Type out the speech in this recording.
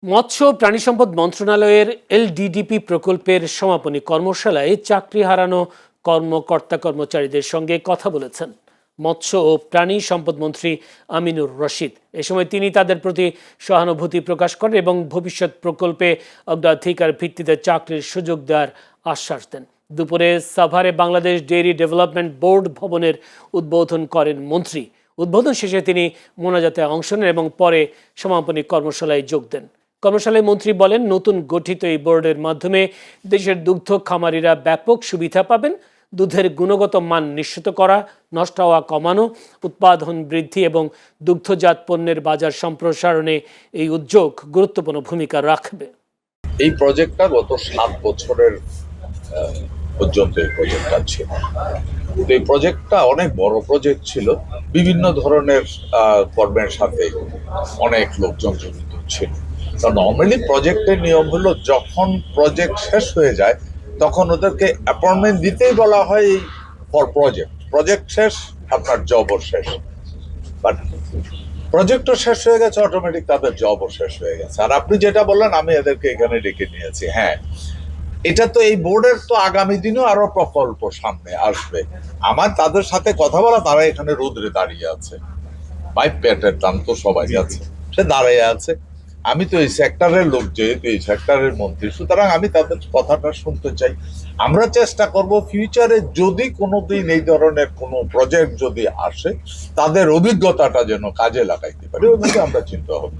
মৎস্য ও প্রাণী সম্পদ মন্ত্রণালয়ের এলডিডিপি প্রকল্পের সমাপনী কর্মশালায় চাকরি হারানো কর্মকর্তা কর্মচারীদের সঙ্গে কথা বলেছেন মৎস্য ও প্রাণী সম্পদ মন্ত্রী আমিনুর রশিদ। এ সময় তিনি তাদের প্রতি সহানুভূতি প্রকাশ করেন এবং ভবিষ্যৎ প্রকল্পে অগ্রাধিকার ভিত্তিতে চাকরির সুযোগ দেওয়ার আশ্বাস দেন। দুপুরে সাভারে বাংলাদেশ ডেইরি ডেভেলপমেন্ট বোর্ড ভবনের উদ্বোধন করেন মন্ত্রী। উদ্বোধন শেষে তিনি মোনাজাতে অংশ নেন এবং পরে সমাপনী কর্মশালায় যোগ দেন। কর্মশালায় মন্ত্রী বলেন, নতুন গঠিত এই বোর্ডের মাধ্যমে দেশের দুগ্ধ খামারিরা ব্যাপক সুবিধা পাবেন। দুধের গুণগত মান নিশ্চিত করা, নষ্ট হওয়া কমানো, উৎপাদন বৃদ্ধি এবং দুগ্ধজাত পণ্যের বাজার সম্প্রসারণে এই উদ্যোগ গুরুত্বপূর্ণ ভূমিকা রাখবে। এই প্রজেক্টটা গত 7 বছরের পর্যন্ত এই প্রজেক্টটা ছিল। এই প্রজেক্টটা অনেক বড় প্রজেক্ট ছিল, বিভিন্ন ধরনের কর্মের সাথে অনেক লোকজন জড়িত ছিল। নর্মালি প্রজেক্টের নিয়ম হলো, যখন প্রজেক্ট শেষ হয়ে যায় তখন ওদেরকে অ্যাপয়েন্টমেন্ট দিতেই বলা হয় এই ফর প্রজেক্ট শেষ, আপনার জবও শেষ। বাট প্রজেক্টও শেষ হয়ে গেছে, অটোমেটিক তাদের জবও শেষ হয়ে গেছে। আর আপনি যেটা বললেন, আমি এদেরকে এখানে ডেকে নিয়েছি। হ্যাঁ, এটা তো এই বোর্ডের তো আগামী দিনেও আরো প্রকল্প সামনে আসবে। আমার তাদের সাথে কথা বলা, তারা এখানে রোদ্রে দাঁড়িয়ে আছে, ভাই পেটের দাম তো সবাই আছে, সে দাঁড়িয়ে আছে। আমি তো এই সেক্টরের লোক, যেহেতু এই সেক্টরের মন্ত্রী, সুতরাং আমি তাদের কথাটা শুনতে চাই। আমরা চেষ্টা করব ফিউচারে যদি কোনোদিন এই ধরনের কোনো প্রজেক্ট যদি আসে, তাদের অভিজ্ঞতাটা যেন কাজে লাগাইতে পারি, ওইভাবে আমরা চিন্তা হবে।